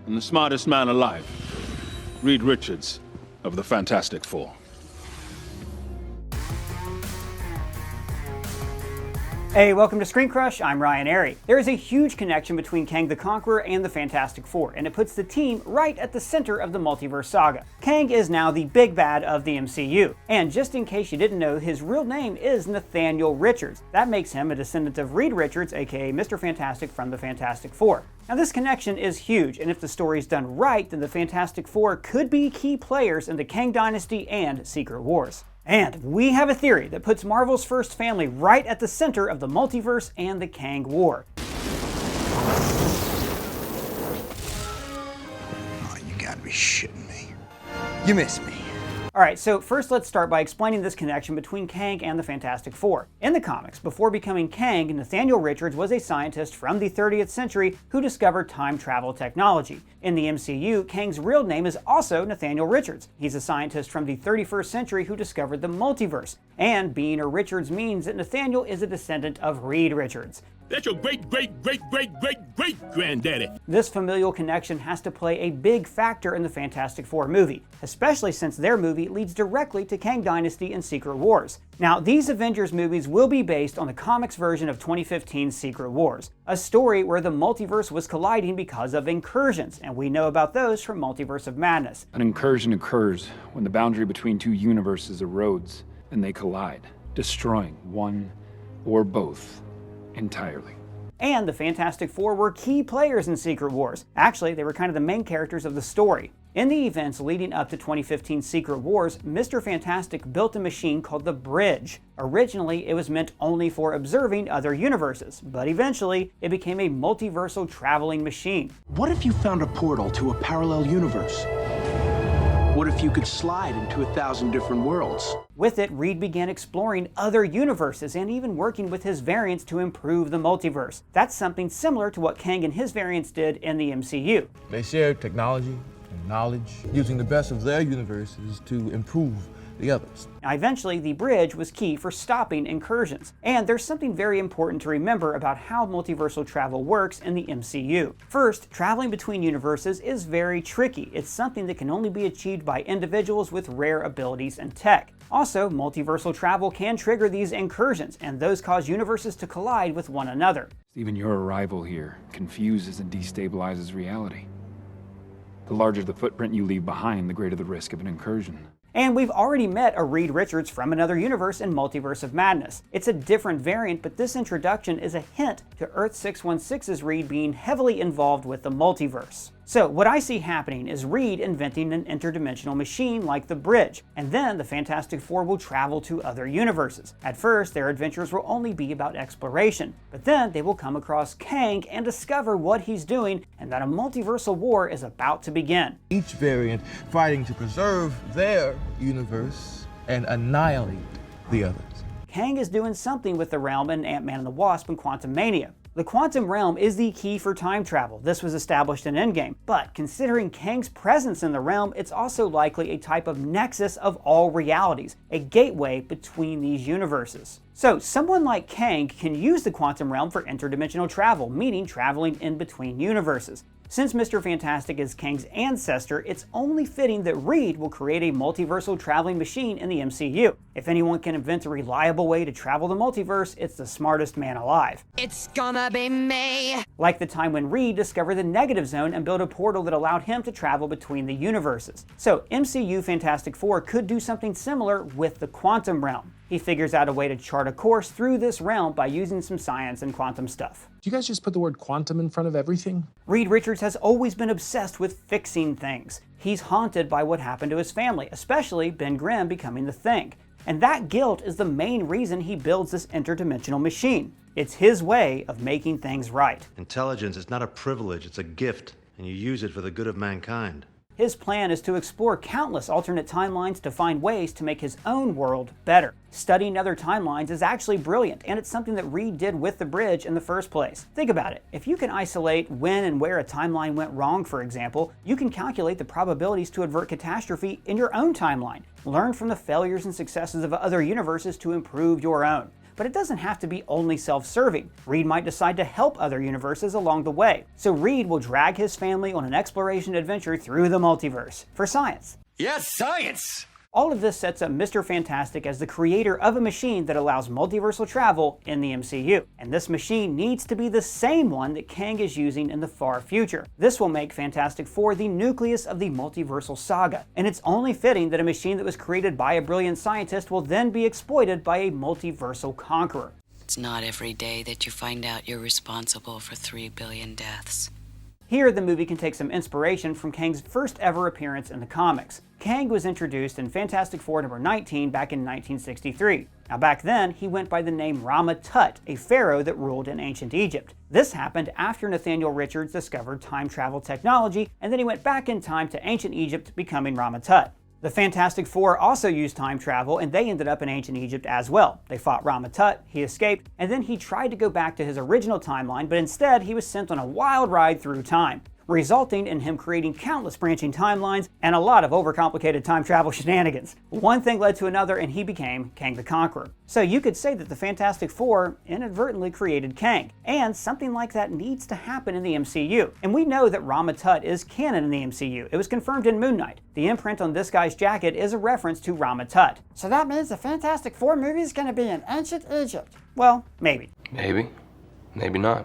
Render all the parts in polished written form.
and the smartest man alive, Reed Richards of the Fantastic Four. Hey, welcome to ScreenCrush, I'm Ryan Airy. There is a huge connection between Kang the Conqueror and the Fantastic Four, and it puts the team right at the center of the multiverse saga. Kang is now the big bad of the MCU, and just in case you didn't know, his real name is Nathaniel Richards. That makes him a descendant of Reed Richards, aka Mr. Fantastic from the Fantastic Four. Now this connection is huge, and if the story is done right, then the Fantastic Four could be key players in the Kang Dynasty and Secret Wars. And we have a theory that puts Marvel's first family right at the center of the multiverse and the Kang War. Oh, you gotta be shitting me. You miss me. Alright, so first let's start by explaining this connection between Kang and the Fantastic Four. In the comics, before becoming Kang, Nathaniel Richards was a scientist from the 30th century who discovered time travel technology. In the MCU, Kang's real name is also Nathaniel Richards. He's a scientist from the 31st century who discovered the multiverse. And being a Richards means that Nathaniel is a descendant of Reed Richards. That's your great-great-great-great-great-granddaddy. This familial connection has to play a big factor in the Fantastic Four movie, especially since their movie leads directly to Kang Dynasty and Secret Wars. Now, these Avengers movies will be based on the comics version of 2015's Secret Wars, a story where the multiverse was colliding because of incursions, and we know about those from Multiverse of Madness. An incursion occurs when the boundary between two universes erodes and they collide, destroying one or both entirely. And the Fantastic Four were key players in Secret Wars. Actually, they were kind of the main characters of the story. In the events leading up to 2015's Secret Wars, Mr. Fantastic built a machine called the Bridge. Originally, it was meant only for observing other universes, but eventually, it became a multiversal traveling machine. What if you found a portal to a parallel universe? What if you could slide into 1,000 different worlds? With it, Reed began exploring other universes and even working with his variants to improve the multiverse. That's something similar to what Kang and his variants did in the MCU. They shared technology and knowledge, using the best of their universes to improve the others. Now, eventually, the Bridge was key for stopping incursions. And there's something very important to remember about how multiversal travel works in the MCU. First, traveling between universes is very tricky. It's something that can only be achieved by individuals with rare abilities and tech. Also, multiversal travel can trigger these incursions, and those cause universes to collide with one another. Even your arrival here confuses and destabilizes reality. The larger the footprint you leave behind, the greater the risk of an incursion. And we've already met a Reed Richards from another universe in Multiverse of Madness. It's a different variant, but this introduction is a hint to Earth 616's Reed being heavily involved with the multiverse. So what I see happening is Reed inventing an interdimensional machine like the Bridge, and then the Fantastic Four will travel to other universes. At first, their adventures will only be about exploration, but then they will come across Kang and discover what he's doing and that a multiversal war is about to begin. Each variant fighting to preserve their universe and annihilate the others. Kang is doing something with the realm in Ant-Man and the Wasp and Quantumania. The quantum realm is the key for time travel. This was established in Endgame. But considering Kang's presence in the realm, it's also likely a type of nexus of all realities, a gateway between these universes. So someone like Kang can use the quantum realm for interdimensional travel, meaning traveling in between universes. Since Mr. Fantastic is Kang's ancestor, it's only fitting that Reed will create a multiversal traveling machine in the MCU. If anyone can invent a reliable way to travel the multiverse, it's the smartest man alive. It's gonna be me! Like the time when Reed discovered the negative zone and built a portal that allowed him to travel between the universes. So MCU Fantastic Four could do something similar with the quantum realm. He figures out a way to chart a course through this realm by using some science and quantum stuff. Do you guys just put the word quantum in front of everything? Reed Richards has always been obsessed with fixing things. He's haunted by what happened to his family, especially Ben Grimm becoming the Thing. And that guilt is the main reason he builds this interdimensional machine. It's his way of making things right. Intelligence is not a privilege, it's a gift, and you use it for the good of mankind. His plan is to explore countless alternate timelines to find ways to make his own world better. Studying other timelines is actually brilliant, and it's something that Reed did with the Bridge in the first place. Think about it. If you can isolate when and where a timeline went wrong, for example, you can calculate the probabilities to avert catastrophe in your own timeline. Learn from the failures and successes of other universes to improve your own. but it doesn't have to be only self-serving. Reed might decide to help other universes along the way. So Reed will drag his family on an exploration adventure through the multiverse for science. Yes, science! All of this sets up Mr. Fantastic as the creator of a machine that allows multiversal travel in the MCU. And this machine needs to be the same one that Kang is using in the far future. This will make Fantastic Four the nucleus of the multiversal saga. And it's only fitting that a machine that was created by a brilliant scientist will then be exploited by a multiversal conqueror. It's not every day that you find out you're responsible for 3 billion deaths. Here, the movie can take some inspiration from Kang's first ever appearance in the comics. Kang was introduced in Fantastic Four number 19 back in 1963. Now back then, he went by the name Rama-Tut, a pharaoh that ruled in ancient Egypt. This happened after Nathaniel Richards discovered time travel technology, and then he went back in time to ancient Egypt, becoming Rama-Tut. The Fantastic Four also used time travel, and they ended up in ancient Egypt as well. They fought Rama-Tut, he escaped, and then he tried to go back to his original timeline, but instead he was sent on a wild ride through time, resulting in him creating countless branching timelines and a lot of overcomplicated time travel shenanigans. One thing led to another, and he became Kang the Conqueror. So you could say that the Fantastic Four inadvertently created Kang, and something like that needs to happen in the MCU. And we know that Rama-Tut is canon in the MCU. It was confirmed in Moon Knight. The imprint on this guy's jacket is a reference to Rama-Tut. So that means the Fantastic Four movie is going to be in ancient Egypt. Well, maybe. Maybe. Maybe not.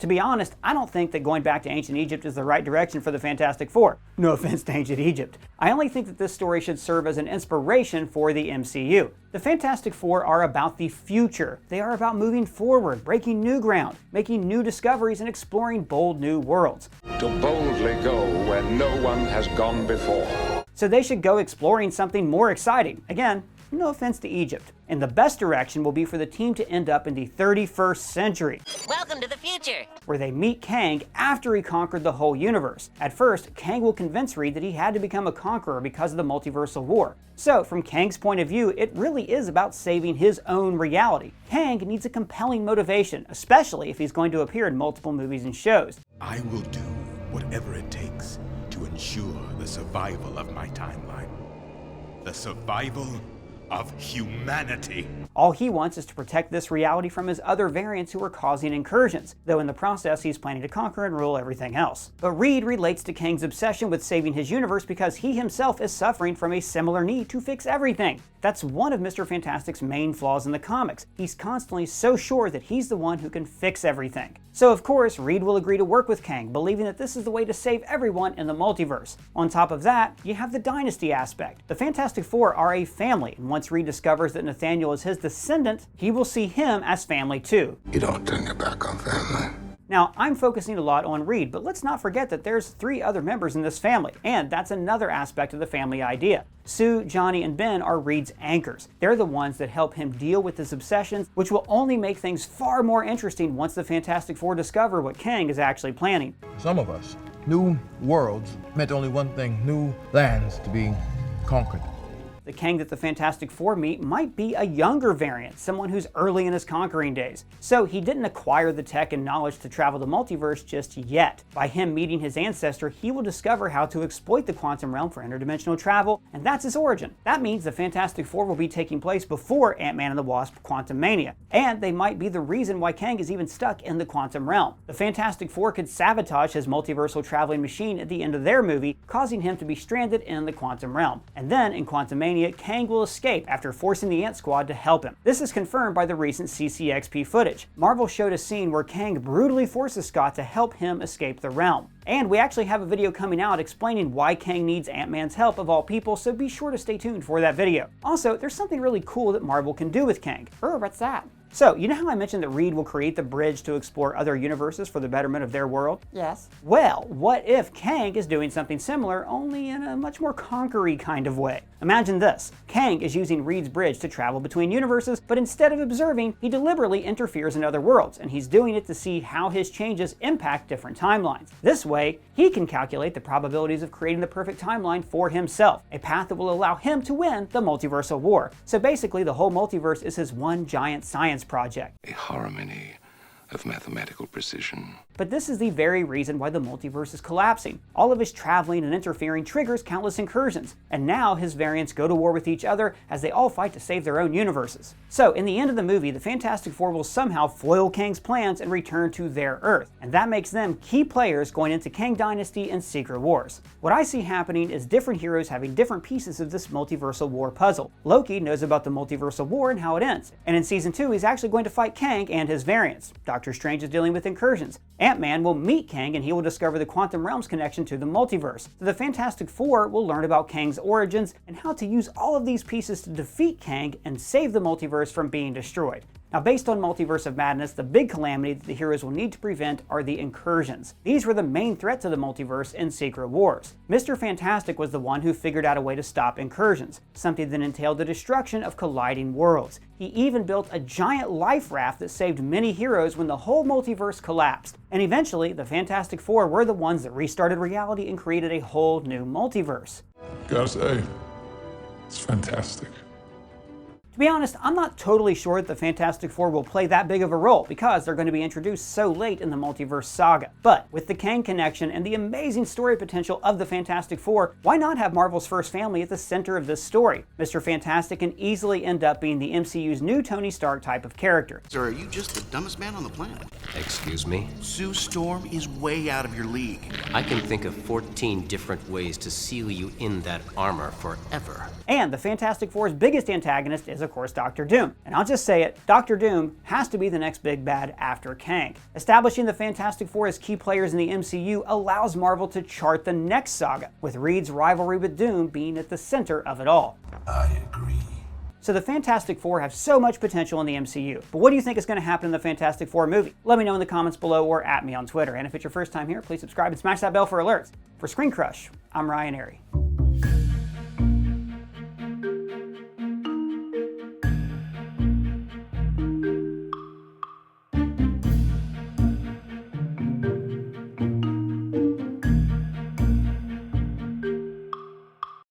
To be honest, I don't think that going back to ancient Egypt is the right direction for the Fantastic Four. No offense to ancient Egypt. I only think that this story should serve as an inspiration for the MCU. The Fantastic Four are about the future. They are about moving forward, breaking new ground, making new discoveries, and exploring bold new worlds. To boldly go where no one has gone before. So they should go exploring something more exciting. Again, no offense to Egypt. And the best direction will be for the team to end up in the 31st century. Welcome to the future! Where they meet Kang after he conquered the whole universe. At first, Kang will convince Reed that he had to become a conqueror because of the multiversal war. So, from Kang's point of view, it really is about saving his own reality. Kang needs a compelling motivation, especially if he's going to appear in multiple movies and shows. I will do whatever it takes to ensure the survival of my timeline. The survival of humanity. All he wants is to protect this reality from his other variants who are causing incursions, though in the process he's planning to conquer and rule everything else. But Reed relates to Kang's obsession with saving his universe because he himself is suffering from a similar need to fix everything. That's one of Mr. Fantastic's main flaws in the comics. He's constantly so sure that he's the one who can fix everything. So of course, Reed will agree to work with Kang, believing that this is the way to save everyone in the multiverse. On top of that, you have the dynasty aspect. The Fantastic Four are a family, and once Reed discovers that Nathaniel is his descendant, he will see him as family too. You don't turn your back on family. Now, I'm focusing a lot on Reed, but let's not forget that there's 3 other members in this family, and that's another aspect of the family idea. Sue, Johnny, and Ben are Reed's anchors. They're the ones that help him deal with his obsessions, which will only make things far more interesting once the Fantastic Four discover what Kang is actually planning. Some of us, new worlds meant only one thing: new lands to be conquered. The Kang that the Fantastic Four meet might be a younger variant, someone who's early in his conquering days. So he didn't acquire the tech and knowledge to travel the multiverse just yet. By him meeting his ancestor, he will discover how to exploit the quantum realm for interdimensional travel, and that's his origin. That means the Fantastic Four will be taking place before Ant-Man and the Wasp: Quantumania, and they might be the reason why Kang is even stuck in the quantum realm. The Fantastic Four could sabotage his multiversal traveling machine at the end of their movie, causing him to be stranded in the quantum realm. And then, in Quantumania, Kang will escape after forcing the Ant Squad to help him. This is confirmed by the recent CCXP footage. Marvel showed a scene where Kang brutally forces Scott to help him escape the realm. And we actually have a video coming out explaining why Kang needs Ant-Man's help of all people, so be sure to stay tuned for that video. Also, there's something really cool that Marvel can do with Kang. What's that? So, you know how I mentioned that Reed will create the bridge to explore other universes for the betterment of their world? Yes. Well, what if Kang is doing something similar, only in a much more conquer-y kind of way? Imagine this. Kang is using Reed's bridge to travel between universes, but instead of observing, he deliberately interferes in other worlds, and he's doing it to see how his changes impact different timelines. This way, he can calculate the probabilities of creating the perfect timeline for himself, a path that will allow him to win the multiversal war. So basically, the whole multiverse is his one giant science project. A harmony of mathematical precision. But this is the very reason why the multiverse is collapsing. All of his traveling and interfering triggers countless incursions, and now his variants go to war with each other as they all fight to save their own universes. So, in the end of the movie, the Fantastic Four will somehow foil Kang's plans and return to their Earth, and that makes them key players going into Kang Dynasty and Secret Wars. What I see happening is different heroes having different pieces of this multiversal war puzzle. Loki knows about the multiversal war and how it ends, and in Season 2 he's actually going to fight Kang and his variants. Doctor Strange is dealing with incursions. Ant-Man will meet Kang and he will discover the quantum realm's connection to the multiverse. So the Fantastic Four will learn about Kang's origins and how to use all of these pieces to defeat Kang and save the multiverse from being destroyed. Now, based on Multiverse of Madness, the big calamity that the heroes will need to prevent are the incursions. These were the main threat to the multiverse in Secret Wars. Mr. Fantastic was the one who figured out a way to stop incursions, something that entailed the destruction of colliding worlds. He even built a giant life raft that saved many heroes when the whole multiverse collapsed. And eventually, the Fantastic Four were the ones that restarted reality and created a whole new multiverse. Gotta say, it's fantastic. To be honest, I'm not totally sure that the Fantastic Four will play that big of a role because they're going to be introduced so late in the multiverse saga. But with the Kang connection and the amazing story potential of the Fantastic Four, why not have Marvel's first family at the center of this story? Mr. Fantastic can easily end up being the MCU's new Tony Stark type of character. Sir, are you just the dumbest man on the planet? Excuse me? Sue Storm is way out of your league. I can think of 14 different ways to seal you in that armor forever. And the Fantastic Four's biggest antagonist is, of course, Dr. Doom. And I'll just say it, Dr. Doom has to be the next big bad after Kang. Establishing the Fantastic Four as key players in the MCU allows Marvel to chart the next saga, with Reed's rivalry with Doom being at the center of it all. I agree. So the Fantastic Four have so much potential in the MCU. But what do you think is going to happen in the Fantastic Four movie? Let me know in the comments below or at me on Twitter. And if it's your first time here, please subscribe and smash that bell for alerts. For ScreenCrush, I'm Ryan Airy.